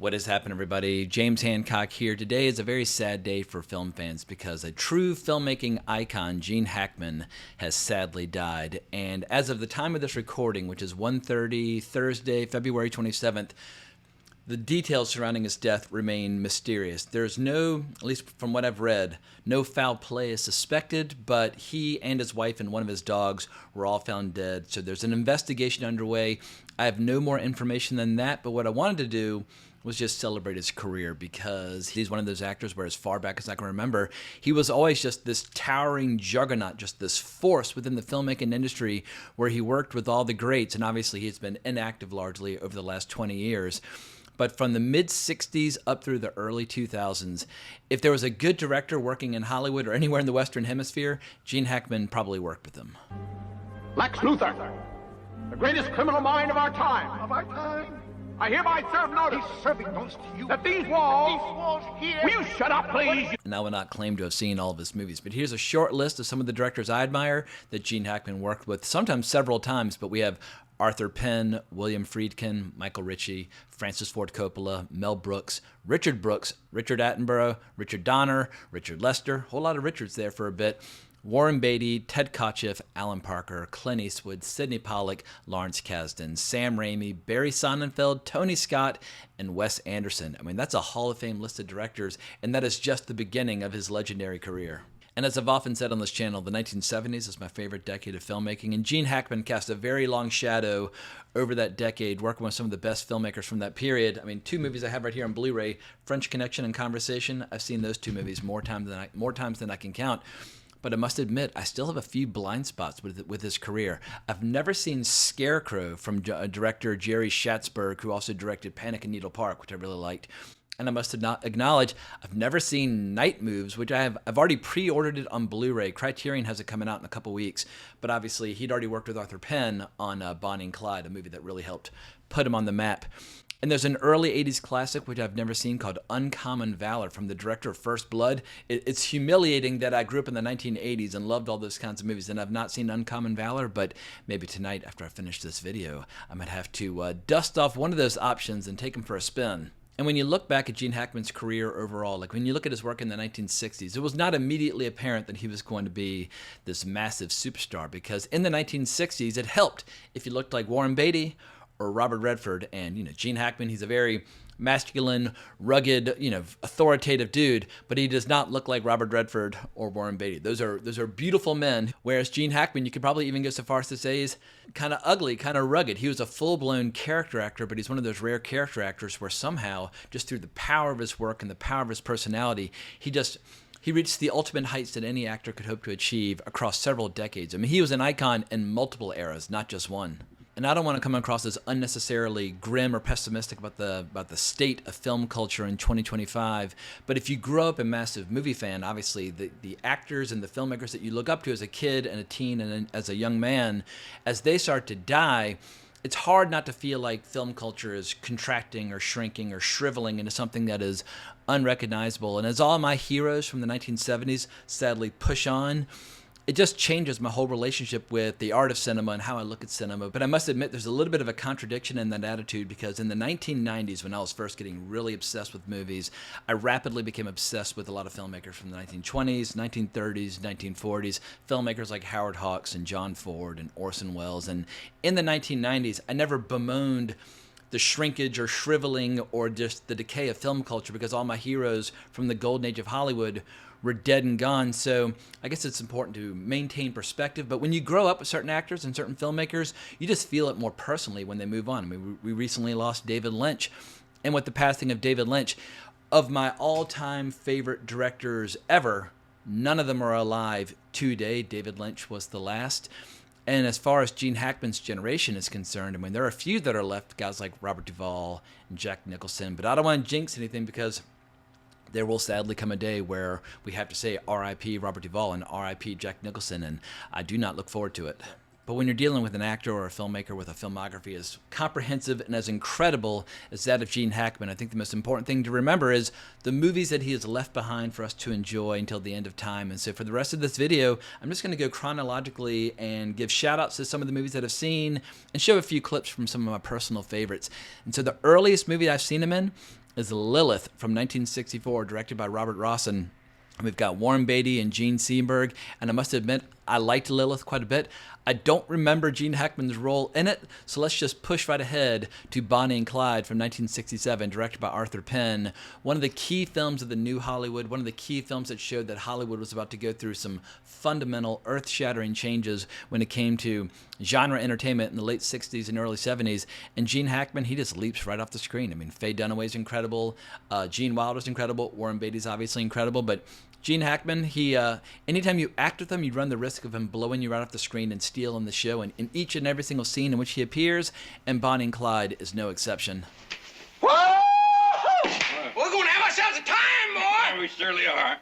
What has happened, everybody? James Hancock here. Today is a very sad day for film fans because a true filmmaking icon, Gene Hackman, has sadly died. And as of the time of this recording, which is 1:30 Thursday, February 27th, the details surrounding his death remain mysterious. There's no, at least from what I've read, no foul play is suspected, but he and his wife and one of his dogs were all found dead. So there's an investigation underway. I have no more information than that, but what I wanted to do was just celebrate his career because he's one of those actors where as far back as I can remember, he was always just this towering juggernaut, just this force within the filmmaking industry where he worked with all the greats, and obviously he's been inactive largely over the last 20 years. But from the mid-'60s up through the early 2000s, if there was a good director working in Hollywood or anywhere in the Western Hemisphere, Gene Hackman probably worked with him. Lex Luthor, the greatest criminal mind of our time. Of our time? I hereby serve notice. He's serving notice to you. That these walls here. Will you shut up, please? And I will not claim to have seen all of his movies, but here's a short list of some of the directors I admire that Gene Hackman worked with, sometimes several times, but we have Arthur Penn, William Friedkin, Michael Ritchie, Francis Ford Coppola, Mel Brooks, Richard Attenborough, Richard Donner, Richard Lester, whole lot of Richards there for a bit, Warren Beatty, Ted Kotcheff, Alan Parker, Clint Eastwood, Sidney Pollack, Lawrence Kasdan, Sam Raimi, Barry Sonnenfeld, Tony Scott, and Wes Anderson. I mean, that's a Hall of Fame list of directors, and that is just the beginning of his legendary career. And as I've often said on this channel, the 1970s is my favorite decade of filmmaking, and Gene Hackman cast a very long shadow over that decade, working with some of the best filmmakers from that period. I mean, two movies I have right here on Blu-ray, French Connection and Conversation. I've seen those two movies more times than I can count. But I must admit, I still have a few blind spots with his career. I've never seen Scarecrow from director Jerry Schatzberg, who also directed Panic in Needle Park, which I really liked. And I must acknowledge, I've never seen Night Moves, which I've already pre-ordered it on Blu-ray. Criterion has it coming out in a couple weeks. But obviously, he'd already worked with Arthur Penn on Bonnie and Clyde, a movie that really helped put him on the map. And there's an early 80s classic, which I've never seen, called Uncommon Valor from the director of First Blood. It's humiliating that I grew up in the 1980s and loved all those kinds of movies, and I've not seen Uncommon Valor, but maybe tonight after I finish this video, I might have to dust off one of those options and take him for a spin. And when you look back at Gene Hackman's career overall, like when you look at his work in the 1960s, it was not immediately apparent that he was going to be this massive superstar, because in the 1960s, it helped if you looked like Warren Beatty or Robert Redford. And, Gene Hackman, he's a very masculine, rugged, authoritative dude, but he does not look like Robert Redford or Warren Beatty. Those are beautiful men, whereas Gene Hackman, you could probably even go so far as to say, is kind of ugly, kind of rugged. He was a full-blown character actor, but he's one of those rare character actors where somehow, just through the power of his work and the power of his personality, he reached the ultimate heights that any actor could hope to achieve across several decades. I mean, he was an icon in multiple eras, not just one. And I don't want to come across as unnecessarily grim or pessimistic about the state of film culture in 2025. But if you grow up a massive movie fan, obviously the actors and the filmmakers that you look up to as a kid and a teen and as a young man, as they start to die, it's hard not to feel like film culture is contracting or shrinking or shriveling into something that is unrecognizable. And as all my heroes from the 1970s sadly push on, it just changes my whole relationship with the art of cinema and how I look at cinema. But I must admit, there's a little bit of a contradiction in that attitude, because in the 1990s, when I was first getting really obsessed with movies, I rapidly became obsessed with a lot of filmmakers from the 1920s, 1930s, 1940s, filmmakers like Howard Hawks and John Ford and Orson Welles. And in the 1990s, I never bemoaned the shrinkage or shriveling or just the decay of film culture, because all my heroes from the golden age of Hollywood were dead and gone. So I guess it's important to maintain perspective. But when you grow up with certain actors and certain filmmakers, you just feel it more personally when they move on. I mean, we recently lost David Lynch. And with the passing of David Lynch, of my all-time favorite directors ever, none of them are alive today. David Lynch was the last. And as far as Gene Hackman's generation is concerned, I mean, there are a few that are left, guys like Robert Duvall and Jack Nicholson. But I don't want to jinx anything, because there will sadly come a day where we have to say R.I.P. Robert Duvall and R.I.P. Jack Nicholson, and I do not look forward to it. But when you're dealing with an actor or a filmmaker with a filmography as comprehensive and as incredible as that of Gene Hackman, I think the most important thing to remember is the movies that he has left behind for us to enjoy until the end of time. And so for the rest of this video, I'm just going to go chronologically and give shout outs to some of the movies that I've seen and show a few clips from some of my personal favorites. And so the earliest movie I've seen him in is Lilith from 1964, directed by Robert Rossen. We've got Warren Beatty and Gene Seberg, and I must admit, I liked Lilith quite a bit. I don't remember Gene Hackman's role in it, so let's just push right ahead to Bonnie and Clyde from 1967, directed by Arthur Penn. One of the key films of the new Hollywood, one of the key films that showed that Hollywood was about to go through some fundamental, earth-shattering changes when it came to genre entertainment in the late 60s and early 70s. And Gene Hackman, he just leaps right off the screen. I mean, Faye Dunaway's incredible, Gene Wilder's incredible, Warren Beatty's obviously incredible, but Gene Hackman, he anytime you act with him, you run the risk of him blowing you right off the screen and stealing the show. And in each and every single scene in which he appears, and Bonnie and Clyde is no exception. Woo! We're going to have ourselves a time, boy! Yeah, we surely are.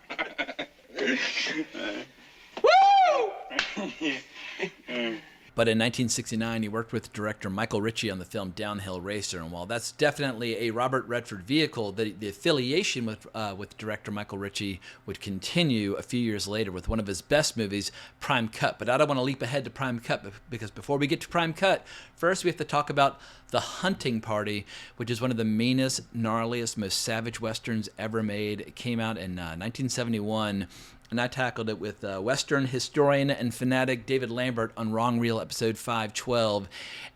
Woo! But in 1969, he worked with director Michael Ritchie on the film Downhill Racer. And while that's definitely a Robert Redford vehicle, the affiliation with director Michael Ritchie would continue a few years later with one of his best movies, Prime Cut. But I don't want to leap ahead to Prime Cut, because before we get to Prime Cut, first we have to talk about The Hunting Party, which is one of the meanest, gnarliest, most savage westerns ever made. It came out in 1971. And I tackled it with Western historian and fanatic David Lambert on Wrong Reel episode 512.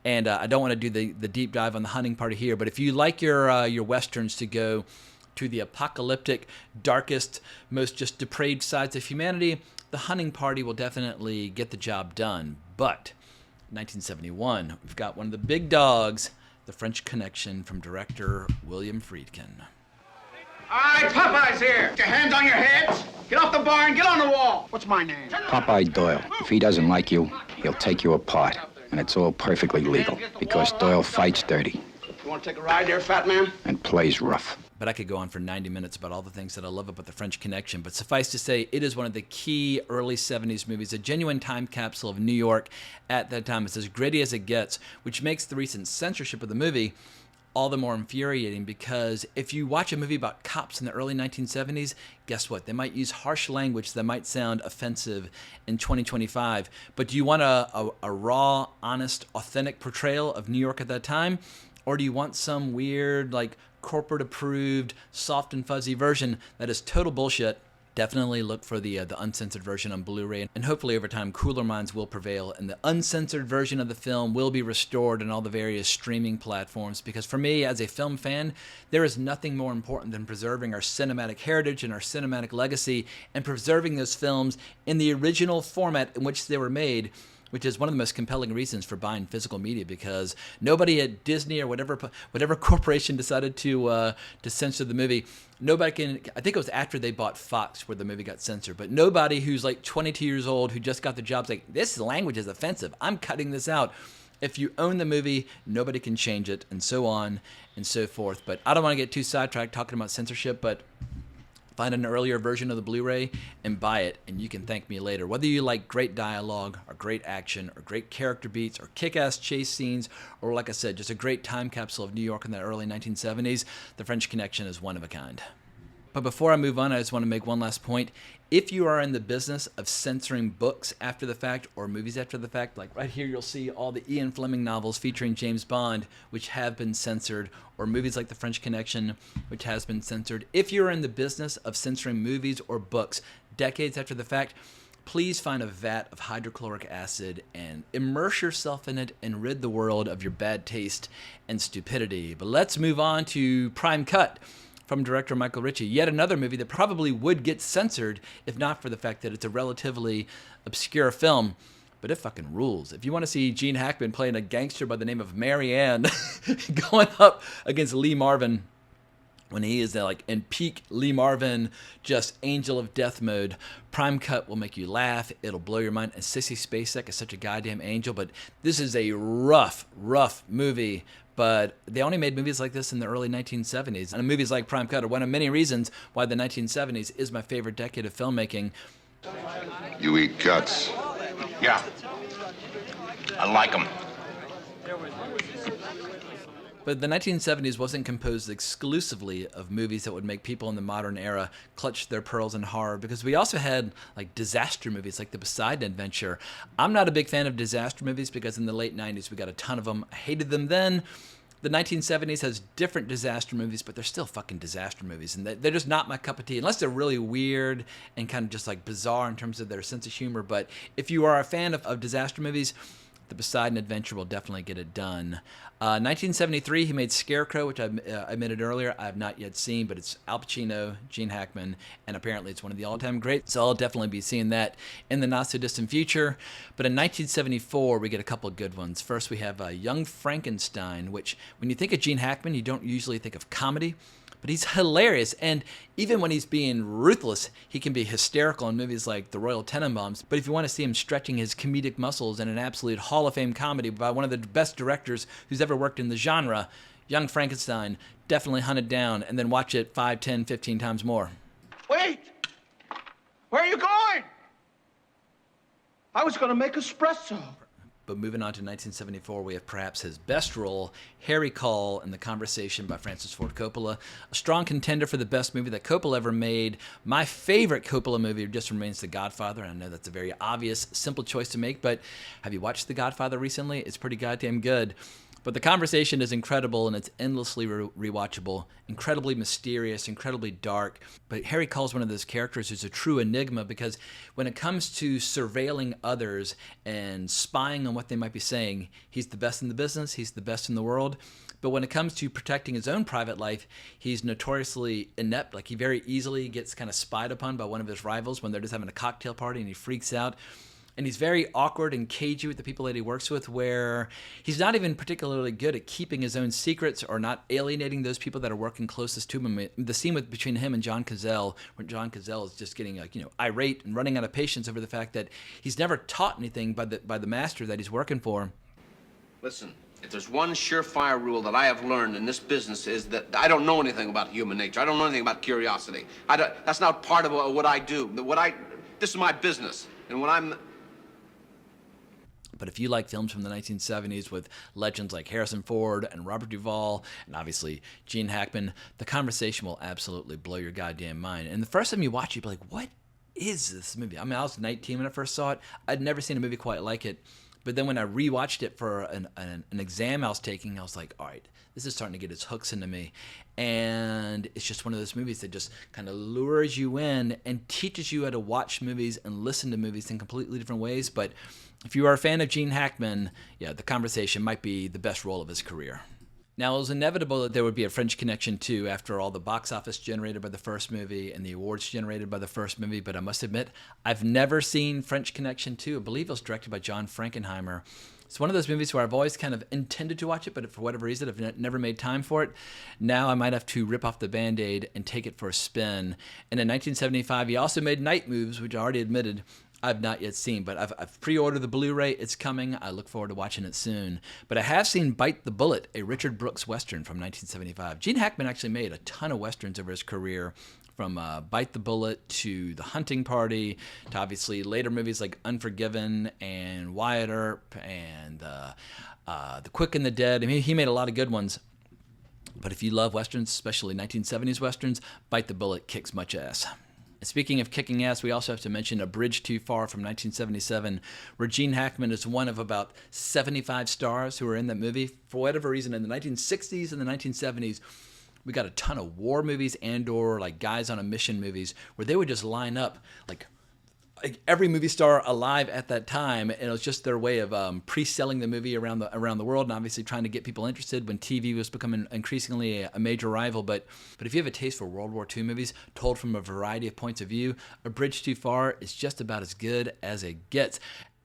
And I don't want to do the deep dive on The Hunting Party here, but if you like your Westerns to go to the apocalyptic, darkest, most just depraved sides of humanity, The Hunting Party will definitely get the job done. But 1971, we've got one of the big dogs, The French Connection from director William Friedkin. All right, Popeye's here. Get your hands on your heads. Get off the bar and get on the wall. What's my name? Popeye Doyle. If he doesn't like you, he'll take you apart. And it's all perfectly legal, because Doyle fights dirty You want to take a ride there, fat man? and plays rough. But I could go on for 90 minutes about all the things that I love about The French Connection. But suffice to say, it is one of the key early 70s movies, a genuine time capsule of New York at that time. It's as gritty as it gets, which makes the recent censorship of the movie all the more infuriating, because if you watch a movie about cops in the early 1970s, guess what? They might use harsh language that might sound offensive in 2025. But do you want a raw, honest, authentic portrayal of New York at that time? Or do you want some weird, like, corporate-approved, soft and fuzzy version that is total bullshit? Definitely look for the uncensored version on Blu-ray, and hopefully over time cooler minds will prevail and the uncensored version of the film will be restored on all the various streaming platforms, because for me as a film fan, there is nothing more important than preserving our cinematic heritage and our cinematic legacy, and preserving those films in the original format in which they were made, which is one of the most compelling reasons for buying physical media, because nobody at Disney or whatever corporation decided to censor the movie, nobody can. I think it was after they bought Fox where the movie got censored, but nobody who's like 22 years old who just got the job's like, this language is offensive, I'm cutting this out. If you own the movie, nobody can change it, and so on and so forth. But I don't want to get too sidetracked talking about censorship, but find an earlier version of the Blu-ray and buy it, and you can thank me later. Whether you like great dialogue or great action or great character beats or kick-ass chase scenes, or like I said, just a great time capsule of New York in the early 1970s, The French Connection is one of a kind. But before I move on, I just want to make one last point. If you are in the business of censoring books after the fact or movies after the fact, like right here you'll see all the Ian Fleming novels featuring James Bond, which have been censored, or movies like The French Connection, which has been censored. If you're in the business of censoring movies or books decades after the fact, please find a vat of hydrochloric acid and immerse yourself in it and rid the world of your bad taste and stupidity. But let's move on to Prime Cut from director Michael Ritchie. Yet another movie that probably would get censored if not for the fact that it's a relatively obscure film. But it fucking rules. If you want to see Gene Hackman playing a gangster by the name of Mary Ann going up against Lee Marvin when he is like in peak Lee Marvin, just angel of death mode, Prime Cut will make you laugh. It'll blow your mind. And Sissy Spacek is such a goddamn angel. But this is a rough movie. But they only made movies like this in the early 1970s. And movies like Prime Cut are one of many reasons why the 1970s is my favorite decade of filmmaking. You eat guts. Yeah. I like them. But the 1970s wasn't composed exclusively of movies that would make people in the modern era clutch their pearls in horror, because we also had like disaster movies like The Poseidon Adventure. I'm not a big fan of disaster movies because in the late 90s we got a ton of them. I hated them then, The 1970s has different disaster movies, but they're still fucking disaster movies, and they're just not my cup of tea, unless they're really weird and kind of just like bizarre in terms of their sense of humor. But if you are a fan of disaster movies, The Poseidon Adventure will definitely get it done. 1973, he made Scarecrow, which I admitted earlier I have not yet seen, but it's Al Pacino, Gene Hackman, and apparently it's one of the all-time greats, so I'll definitely be seeing that in the not-so-distant future. But in 1974, we get a couple of good ones. First, we have Young Frankenstein, which, when you think of Gene Hackman, you don't usually think of comedy, but he's hilarious, and even when he's being ruthless, he can be hysterical in movies like The Royal Tenenbaums. But if you want to see him stretching his comedic muscles in an absolute Hall of Fame comedy by one of the best directors who's ever worked in the genre, Young Frankenstein, definitely hunt it down and then watch it 5, 10, 15 times more. Wait! Where are you going? I was going to make espresso. But moving on to 1974, we have perhaps his best role, Harry Cole in The Conversation by Francis Ford Coppola. A strong contender for the best movie that Coppola ever made. My favorite Coppola movie just remains The Godfather. I know that's a very obvious, simple choice to make, but have you watched The Godfather recently? It's pretty goddamn good. But The Conversation is incredible, and it's endlessly rewatchable, incredibly mysterious, incredibly dark. But Harry Cole's one of those characters who's a true enigma, because when it comes to surveilling others and spying on what they might be saying, he's the best in the business, he's the best in the world. But when it comes to protecting his own private life, he's notoriously inept. Like, he very easily gets kind of spied upon by one of his rivals when they're just having a cocktail party, and he freaks out. And he's very awkward and cagey with the people that he works with, where he's not even particularly good at keeping his own secrets or not alienating those people that are working closest to him. The scene between him and John Cazale, where John Cazale is just getting irate and running out of patience over the fact that he's never taught anything by the master that he's working for. Listen, if there's one surefire rule that I have learned in this business is that I don't know anything about human nature. I don't know anything about curiosity. That's not part of what I do. This is my business, and when I'm... But if you like films from the 1970s with legends like Harrison Ford and Robert Duvall and obviously Gene Hackman, The Conversation will absolutely blow your goddamn mind. And the first time you watch it, you'll be like, what is this movie? I mean, I was 19 when I first saw it. I'd never seen a movie quite like it. But then when I rewatched it for an exam I was taking, I was like, all right, this is starting to get its hooks into me. And it's just one of those movies that just kind of lures you in and teaches you how to watch movies and listen to movies in completely different ways. But if you are a fan of Gene Hackman, yeah, The Conversation might be the best role of his career. Now, it was inevitable that there would be a French Connection too, after all the box office generated by the first movie and the awards generated by the first movie, but I must admit, I've never seen French Connection 2. I believe it was directed by John Frankenheimer. It's one of those movies where I've always kind of intended to watch it, but for whatever reason, I've never made time for it. Now I might have to rip off the Band-Aid and take it for a spin. And in 1975, he also made Night Moves, which I already admitted I've not yet seen, but I've pre-ordered the Blu-ray. It's coming. I look forward to watching it soon. But I have seen Bite the Bullet, a Richard Brooks Western from 1975. Gene Hackman actually made a ton of Westerns over his career, from Bite the Bullet to The Hunting Party to obviously later movies like Unforgiven and Wyatt Earp and The Quick and the Dead. I mean, he made a lot of good ones. But if you love Westerns, especially 1970s Westerns, Bite the Bullet kicks much ass. Speaking of kicking ass, we also have to mention A Bridge Too Far from 1977, where Gene Hackman is one of about 75 stars who are in that movie. For whatever reason, in the 1960s and the 1970s, we got a ton of war movies and or like guys on a mission movies where they would just line up like every movie star alive at that time, and it was just their way of pre-selling the movie around the world, and obviously trying to get people interested when TV was becoming increasingly a major rival. But if you have a taste for World War II movies told from a variety of points of view, A Bridge Too Far is just about as good as it gets,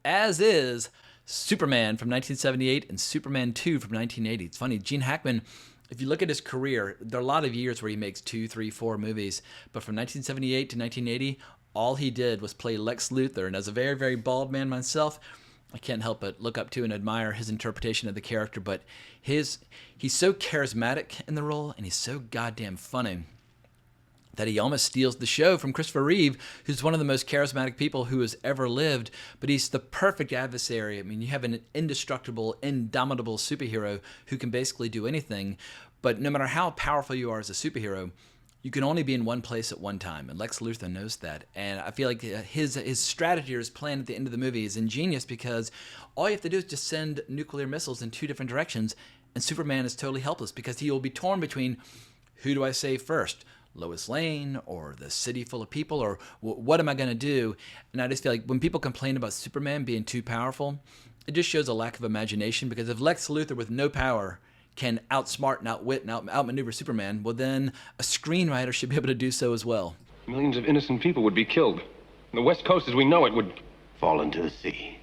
as is Superman from 1978 and Superman 2 from 1980. It's funny, Gene Hackman, if you look at his career, there are a lot of years where he makes 2, 3, 4 movies, but from 1978 to 1980, all he did was play Lex Luthor, and as a very, very bald man myself, I can't help but look up to and admire his interpretation of the character, but he's so charismatic in the role, and he's so goddamn funny that he almost steals the show from Christopher Reeve, who's one of the most charismatic people who has ever lived, but he's the perfect adversary. I mean, you have an indestructible, indomitable superhero who can basically do anything, but no matter how powerful you are as a superhero, you can only be in one place at one time, and Lex Luthor knows that. And I feel like his strategy or his plan at the end of the movie is ingenious, because all you have to do is just send nuclear missiles in 2 different directions, And Superman is totally helpless because he will be torn between, who do I save first? Lois Lane or the city full of people, or what am I going to do? And I just feel like when people complain about Superman being too powerful, it just shows a lack of imagination, because if Lex Luthor with no power can outsmart and outwit and outmaneuver Superman, well then a screenwriter should be able to do so as well. Millions of innocent people would be killed. The West Coast as we know it would Fall into the sea.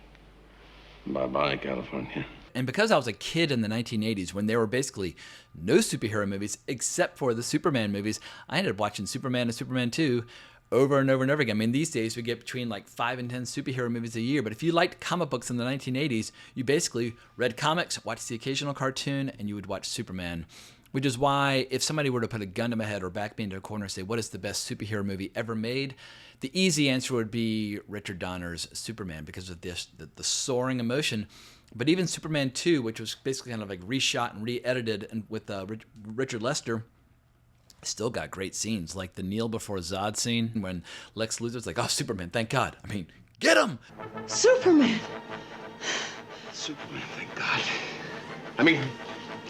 Bye-bye, California. And because I was a kid in the 1980s when there were basically no superhero movies except for the Superman movies, I ended up watching Superman and Superman 2 over and over and over again. I mean, these days we get between like 5 and 10 superhero movies a year, but if you liked comic books in the 1980s, you basically read comics, watched the occasional cartoon, and you would watch Superman. Which is why if somebody were to put a gun to my head or back me into a corner and say, what is the best superhero movie ever made? The easy answer would be Richard Donner's Superman, because of this, the soaring emotion. But even Superman 2, which was basically kind of like reshot and re-edited and with Richard Lester, still got great scenes, like the kneel before Zod scene when Lex Luthor's like, oh, Superman, thank God. I mean, get him! Superman! Superman, thank God. I mean,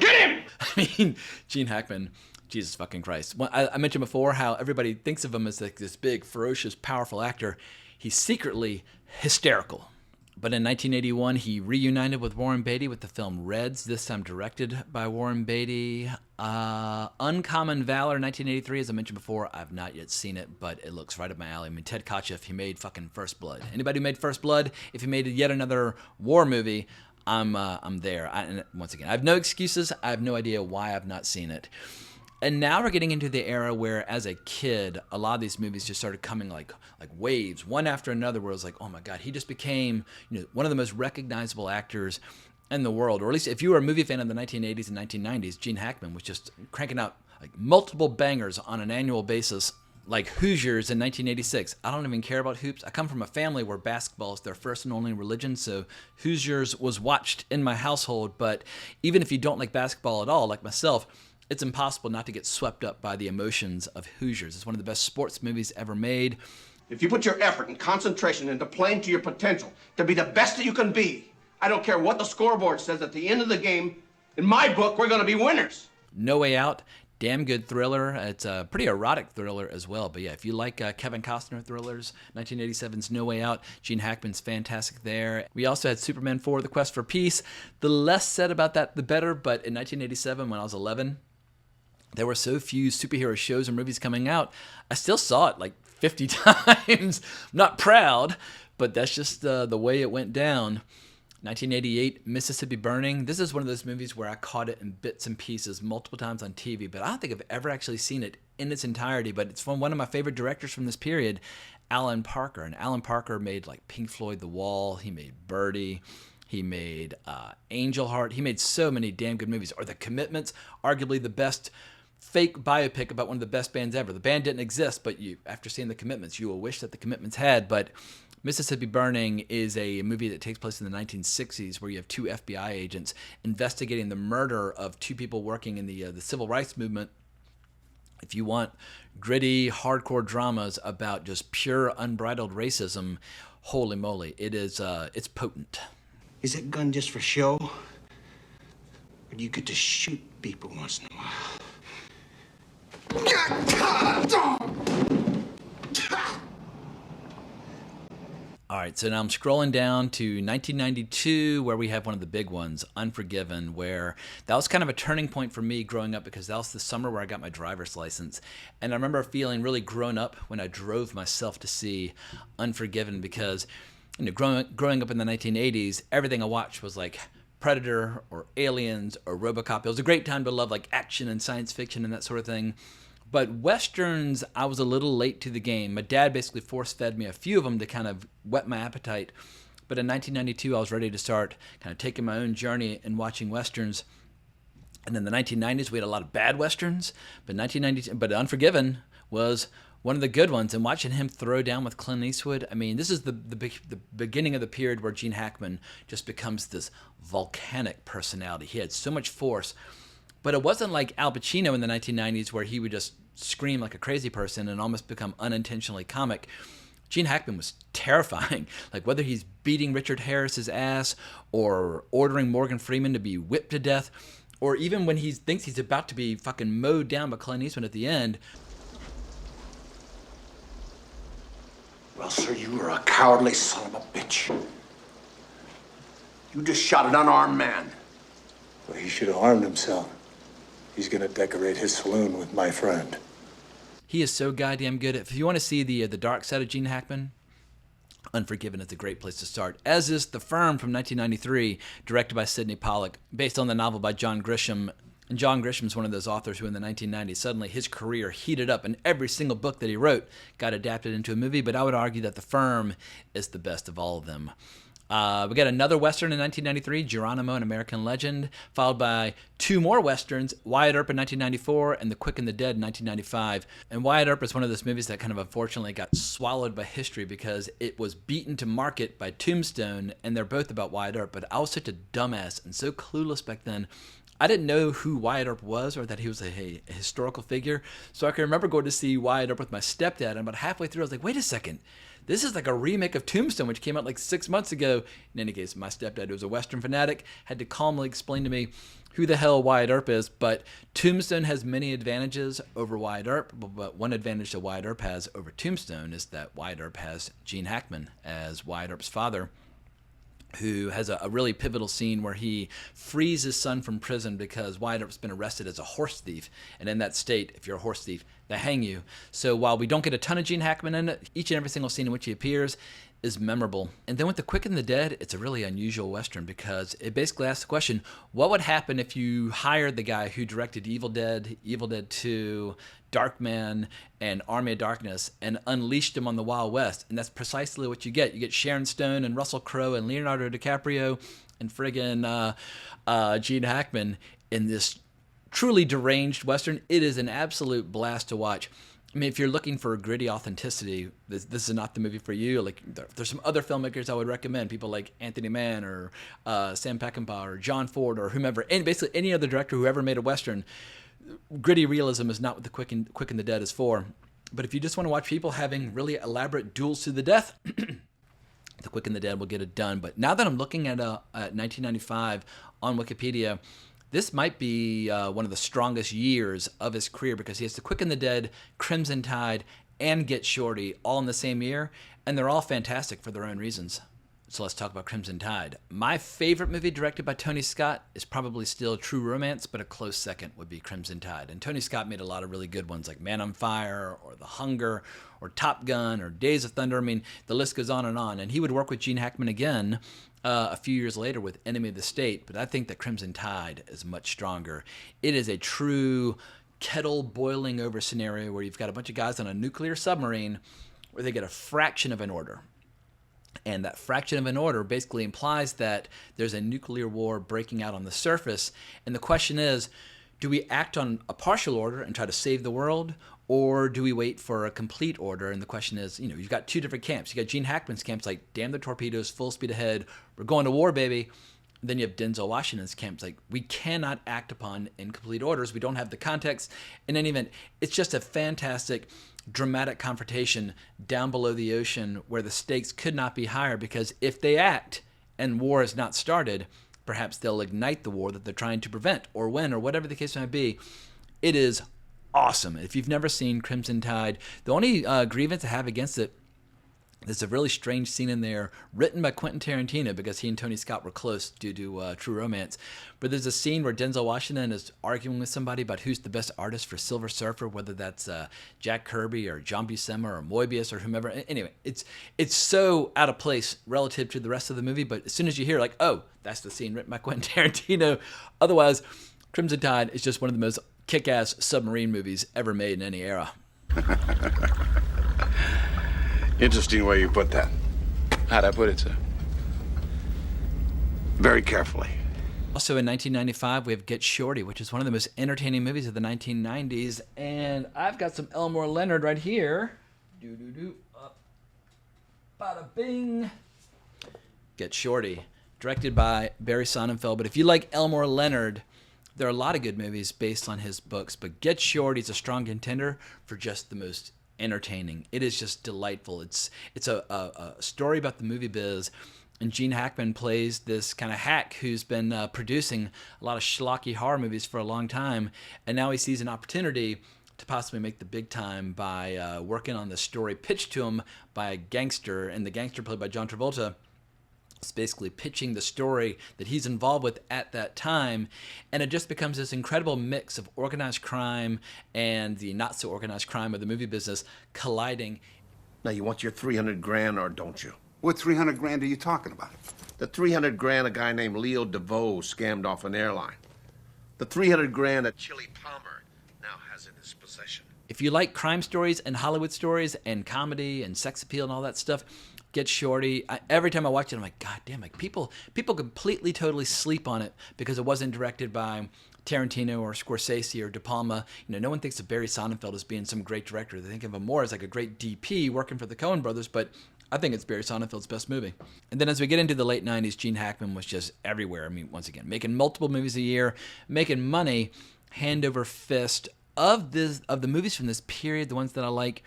get him! I mean, Gene Hackman, Jesus fucking Christ. Well, I mentioned before how everybody thinks of him as like this big, ferocious, powerful actor. He's secretly hysterical. But in 1981, he reunited with Warren Beatty with the film Reds, this time directed by Warren Beatty. Uncommon Valor, 1983, as I mentioned before, I've not yet seen it, but it looks right up my alley. I mean, Ted Kotcheff, he made fucking First Blood. Anybody who made First Blood, if he made yet another war movie, I'm there. And once again, I have no excuses. I have no idea why I've not seen it. And now we're getting into the era where, as a kid, a lot of these movies just started coming like waves, one after another, where it was like, oh my God, he just became, one of the most recognizable actors in the world. Or at least if you were a movie fan of the 1980s and 1990s, Gene Hackman was just cranking out like multiple bangers on an annual basis, like Hoosiers in 1986. I don't even care about hoops. I come from a family where basketball is their first and only religion, so Hoosiers was watched in my household. But even if you don't like basketball at all, like myself, it's impossible not to get swept up by the emotions of Hoosiers. It's one of the best sports movies ever made. If you put your effort and concentration into playing to your potential, to be the best that you can be, I don't care what the scoreboard says, at the end of the game, in my book, we're going to be winners. No Way Out, damn good thriller. It's a pretty erotic thriller as well. But yeah, if you like Kevin Costner thrillers, 1987's No Way Out, Gene Hackman's fantastic there. We also had Superman 4, The Quest for Peace. The less said about that, the better. But in 1987, when I was 11, there were so few superhero shows and movies coming out. I still saw it like 50 times. I'm not proud, but that's just the way it went down. 1988, Mississippi Burning. This is one of those movies where I caught it in bits and pieces multiple times on TV, but I don't think I've ever actually seen it in its entirety. But it's from one of my favorite directors from this period, Alan Parker. And Alan Parker made like Pink Floyd, The Wall. He made Birdie. He made Angel Heart. He made so many damn good movies. Or The Commitments, arguably the best fake biopic about one of the best bands ever. The band didn't exist, but after seeing The Commitments, you will wish that The Commitments had. But Mississippi Burning is a movie that takes place in the 1960s, where you have two FBI agents investigating the murder of two people working in the civil rights movement. If you want gritty, hardcore dramas about just pure, unbridled racism, holy moly, it's potent. Is that gun just for show? Or do you get to shoot people once in a while? All right, so now I'm scrolling down to 1992, where we have one of the big ones, Unforgiven, where that was kind of a turning point for me growing up, because that was the summer where I got my driver's license. And I remember feeling really grown up when I drove myself to see Unforgiven, because growing up in the 1980s, everything I watched was like Predator or Aliens or RoboCop. It was a great time to love like action and science fiction and that sort of thing. But Westerns, I was a little late to the game. My dad basically force-fed me a few of them to kind of whet my appetite. But in 1992, I was ready to start kind of taking my own journey and watching Westerns. And in the 1990s, we had a lot of bad Westerns. But Unforgiven was one of the good ones. And watching him throw down with Clint Eastwood, I mean, this is the beginning of the period where Gene Hackman just becomes this volcanic personality. He had so much force. But it wasn't like Al Pacino in the 1990s, where he would just scream like a crazy person and almost become unintentionally comic. Gene Hackman was terrifying. Like whether he's beating Richard Harris's ass or ordering Morgan Freeman to be whipped to death, Or even when he thinks he's about to be fucking mowed down by Clint Eastwood at the end. Well, sir, you were a cowardly son of a bitch. You just shot an unarmed man. Well, he should have armed himself. He's gonna decorate his saloon with my friend. He is so goddamn good. If you want to see the dark side of Gene Hackman, Unforgiven is a great place to start, as is The Firm from 1993, directed by Sidney Pollack, based on the novel by John Grisham. And John Grisham is one of those authors who in the 1990s, suddenly his career heated up and every single book that he wrote got adapted into a movie, but I would argue that The Firm is the best of all of them. We got another Western in 1993, Geronimo, an American Legend, followed by two more Westerns, Wyatt Earp in 1994 and The Quick and the Dead in 1995. And Wyatt Earp is one of those movies that kind of unfortunately got swallowed by history because it was beaten to market by Tombstone, and they're both about Wyatt Earp. But I was such a dumbass and so clueless back then. I didn't know who Wyatt Earp was or that he was a historical figure. So I can remember going to see Wyatt Earp with my stepdad, and about halfway through I was like, wait a second. This is like a remake of Tombstone, which came out like 6 months ago. In any case, my stepdad, who was a Western fanatic, had to calmly explain to me who the hell Wyatt Earp is. But Tombstone has many advantages over Wyatt Earp. But one advantage that Wyatt Earp has over Tombstone is that Wyatt Earp has Gene Hackman as Wyatt Earp's father, who has a really pivotal scene where he frees his son from prison because Wyatt Earp's been arrested as a horse thief. And in that state, if you're a horse thief, they hang you. So while we don't get a ton of Gene Hackman in it, each and every single scene in which he appears is memorable. And then with The Quick and the Dead, it's a really unusual Western because it basically asks the question, what would happen if you hired the guy who directed Evil Dead 2, Darkman, and Army of Darkness and unleashed him on the Wild West? And that's precisely what you get. You get Sharon Stone and Russell Crowe and Leonardo DiCaprio and friggin' Gene Hackman in this truly deranged Western. It is an absolute blast to watch. I mean, if you're looking for gritty authenticity, this is not the movie for you. Like, there's some other filmmakers I would recommend, people like Anthony Mann or Sam Peckinpah or John Ford or whomever, and basically any other director who ever made a Western. Gritty realism is not what The Quick and the Dead is for. But if you just want to watch people having really elaborate duels to the death, The Quick and the Dead will get it done. But now that I'm looking at 1995 on Wikipedia, this might be one of the strongest years of his career because he has The Quick and the Dead, Crimson Tide, and Get Shorty all in the same year, and they're all fantastic for their own reasons. So let's talk about Crimson Tide. My favorite movie directed by Tony Scott is probably still True Romance, but a close second would be Crimson Tide. And Tony Scott made a lot of really good ones like Man on Fire or The Hunger or Top Gun or Days of Thunder. I mean, the list goes on. And he would work with Gene Hackman again a few years later with Enemy of the State, but I think that Crimson Tide is much stronger. It is a true kettle boiling over scenario where you've got a bunch of guys on a nuclear submarine where they get a fraction of an order. And that fraction of an order basically implies that there's a nuclear war breaking out on the surface. And the question is, do we act on a partial order and try to save the world, or do we wait for a complete order? And the question is, you've got two different camps. You got Gene Hackman's camps like, damn the torpedoes, full speed ahead, we're going to war, baby. Then you have Denzel Washington's camps like, we cannot act upon incomplete orders. We don't have the context. In any event, it's just a fantastic, dramatic confrontation down below the ocean where the stakes could not be higher, because if they act and war is not started, perhaps they'll ignite the war that they're trying to prevent or win or whatever the case might be. It is awesome. If you've never seen Crimson Tide, the only grievance I have against it, there's a really strange scene in there written by Quentin Tarantino because he and Tony Scott were close due to True Romance. But there's a scene where Denzel Washington is arguing with somebody about who's the best artist for Silver Surfer, whether that's Jack Kirby or John Buscema or Moebius or whomever. Anyway, it's so out of place relative to the rest of the movie. But as soon as you hear like, oh, that's the scene written by Quentin Tarantino. Otherwise, Crimson Tide is just one of the most kick-ass submarine movies ever made in any era. Interesting way you put that. How'd I put it, sir? Very carefully. Also in 1995, we have Get Shorty, which is one of the most entertaining movies of the 1990s. And I've got some Elmore Leonard right here. Bada bing. Get Shorty, directed by Barry Sonnenfeld. But if you like Elmore Leonard, there are a lot of good movies based on his books. But Get Shorty is a strong contender for just the most entertaining. It is just delightful. It's a story about the movie biz And Gene Hackman plays this kind of hack who's been producing a lot of schlocky horror movies for a long time, and now he sees an opportunity to possibly make the big time by working on the story pitched to him by a gangster, and the gangster played by John Travolta is basically pitching the story that he's involved with at that time, and it just becomes this incredible mix of organized crime and the not-so-organized crime of the movie business colliding. Now, you want your 300 grand or don't you? What 300 grand are you talking about? The 300 grand a guy named Leo DeVoe scammed off an airline. The 300 grand that Chili Palmer now has in his possession. If you like crime stories and Hollywood stories and comedy and sex appeal and all that stuff, get Shorty. Every time I watch it, I'm like, God damn, like people completely, totally sleep on it because it wasn't directed by Tarantino or Scorsese or De Palma. No one thinks of Barry Sonnenfeld as being some great director. They think of him more as like a great DP working for the Coen brothers, but I think it's Barry Sonnenfeld's best movie. And then as we get into the late 90s, Gene Hackman was just everywhere. I mean, once again, making multiple movies a year, making money hand over fist. Of the movies from this period, the ones that I like,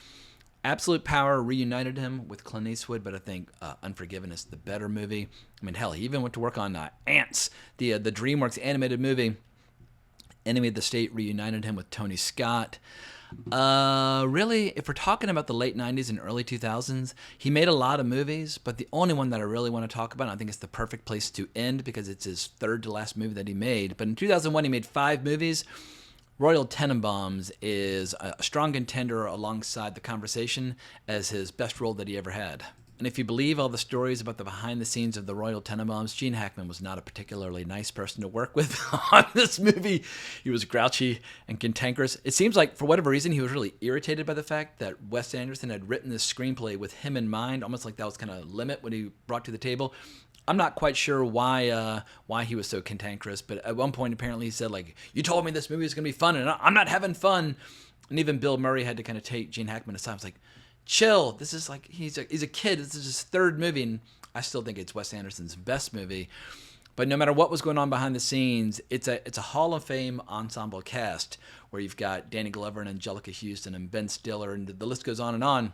Absolute Power reunited him with Clint Eastwood, but I think Unforgiven is the better movie. I mean, hell, he even went to work on Ants, the DreamWorks animated movie. Enemy of the State reunited him with Tony Scott. Really, if we're talking about the late 90s and early 2000s, he made a lot of movies, but the only one that I really want to talk about, I think it's the perfect place to end because it's his third to last movie that he made. But in 2001, he made 5 movies. Royal Tenenbaums is a strong contender alongside The Conversation as his best role that he ever had. And if you believe all the stories about the behind the scenes of the Royal Tenenbaums, Gene Hackman was not a particularly nice person to work with on this movie. He was grouchy and cantankerous. It seems like for whatever reason he was really irritated by the fact that Wes Anderson had written this screenplay with him in mind, almost like that was kind of limit what he brought to the table. I'm not quite sure why he was so cantankerous, but at one point apparently he said, like, you told me this movie was going to be fun and I'm not having fun. And even Bill Murray had to kind of take Gene Hackman aside. I was like, chill, this is like, he's a kid, this is his third movie, and I still think it's Wes Anderson's best movie. But no matter what was going on behind the scenes, it's a Hall of Fame ensemble cast where you've got Danny Glover and Angelica Houston and Ben Stiller, and the list goes on and on.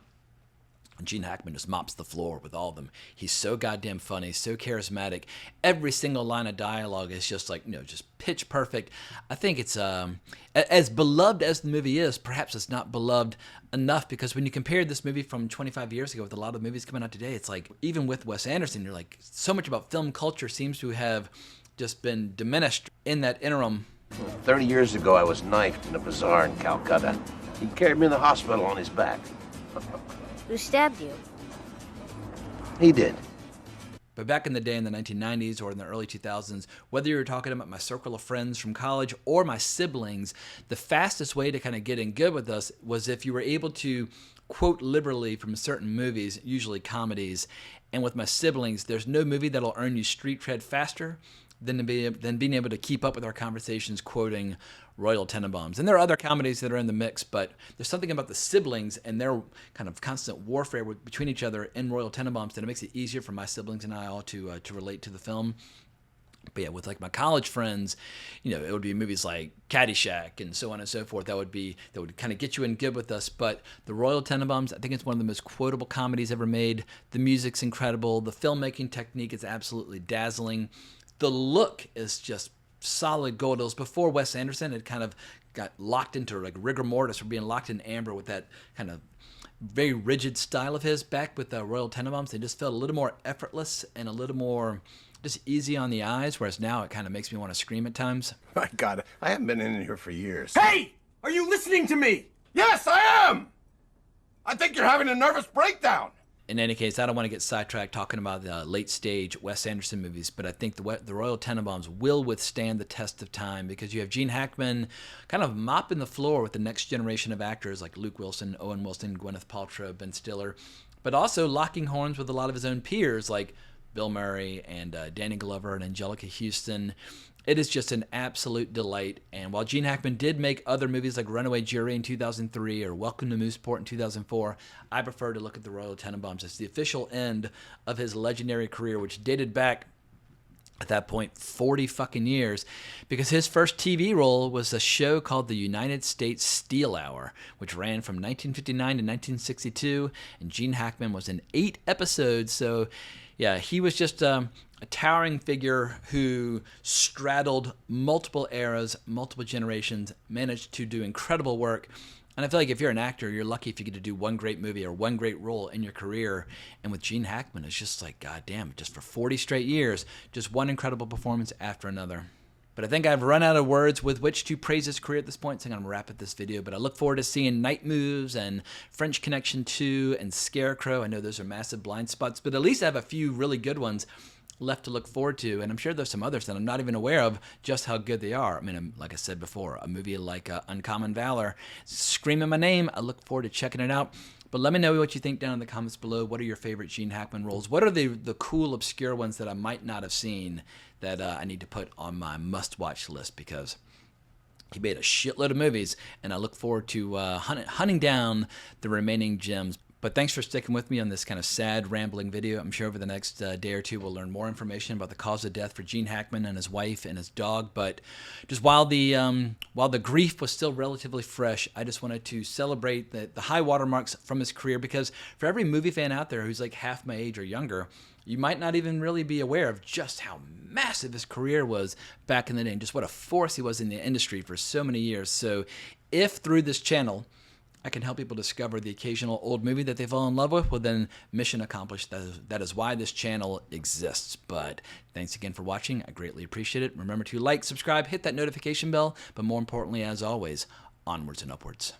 Gene Hackman just mops the floor with all of them. He's so goddamn funny, so charismatic. Every single line of dialogue is just like, just pitch perfect. I think it's, as beloved as the movie is, perhaps it's not beloved enough because when you compare this movie from 25 years ago with a lot of movies coming out today, it's like, even with Wes Anderson, you're like, so much about film culture seems to have just been diminished in that interim. 30 years ago, I was knifed in a bazaar in Calcutta. He carried me in the hospital on his back. Who stabbed you? He did. But back in the day in the 1990s or in the early 2000s, whether you were talking about my circle of friends from college or my siblings, the fastest way to kind of get in good with us was if you were able to quote liberally from certain movies, usually comedies. And with my siblings, there's no movie that'll earn you street cred faster than being able to keep up with our conversations quoting Royal Tenenbaums. And there are other comedies that are in the mix, but there's something about the siblings and their kind of constant warfare between each other in Royal Tenenbaums that it makes it easier for my siblings and I all to relate to the film. But yeah, with like my college friends, it would be movies like Caddyshack and so on and so forth. That would kind of get you in good with us. But the Royal Tenenbaums, I think it's one of the most quotable comedies ever made. The music's incredible. The filmmaking technique is absolutely dazzling. The look is just solid gold. It was before Wes Anderson had kind of got locked into like rigor mortis or being locked in amber with that kind of very rigid style of his. Back with the Royal Tenenbaums, they just felt a little more effortless and a little more just easy on the eyes, whereas now it kind of makes me want to scream at times. My God, I haven't been in here for years. Hey! Are you listening to me? Yes, I am! I think you're having a nervous breakdown. In any case, I don't want to get sidetracked talking about the late-stage Wes Anderson movies, but I think the Royal Tenenbaums will withstand the test of time because you have Gene Hackman kind of mopping the floor with the next generation of actors like Luke Wilson, Owen Wilson, Gwyneth Paltrow, Ben Stiller, but also locking horns with a lot of his own peers like Bill Murray and Danny Glover and Angelica Houston. It is just an absolute delight. And while Gene Hackman did make other movies like Runaway Jury in 2003 or Welcome to Mooseport in 2004, I prefer to look at the Royal Tenenbaums as the official end of his legendary career, which dated back at that point 40 fucking years, because his first TV role was a show called the United States Steel Hour, which ran from 1959 to 1962, and Gene Hackman was in 8 episodes, so Yeah, he was just a towering figure who straddled multiple eras, multiple generations, managed to do incredible work. And I feel like if you're an actor, you're lucky if you get to do one great movie or one great role in your career. And with Gene Hackman, it's just like, God damn, just for 40 straight years, just one incredible performance after another. But I think I've run out of words with which to praise his career at this point, so I'm going to wrap up this video. But I look forward to seeing Night Moves and French Connection 2 and Scarecrow. I know those are massive blind spots, but at least I have a few really good ones left to look forward to, and I'm sure there's some others that I'm not even aware of just how good they are. I mean, like I said before, a movie like Uncommon Valor, screaming my name. I look forward to checking it out. But let me know what you think down in the comments below. What are your favorite Gene Hackman roles? What are the cool, obscure ones that I might not have seen that I need to put on my must-watch list? Because he made a shitload of movies, and I look forward to hunting down the remaining gems. But thanks for sticking with me on this kind of sad, rambling video. I'm sure over the next day or two we'll learn more information about the cause of death for Gene Hackman and his wife and his dog. But just while the grief was still relatively fresh, I just wanted to celebrate the high watermarks from his career, because for every movie fan out there who's like half my age or younger, you might not even really be aware of just how massive his career was back in the day and just what a force he was in the industry for so many years. So if through this channel I can help people discover the occasional old movie that they fall in love with, well then, mission accomplished. That is why this channel exists. But thanks again for watching. I greatly appreciate it. Remember to like, subscribe, hit that notification bell, but more importantly, as always, onwards and upwards.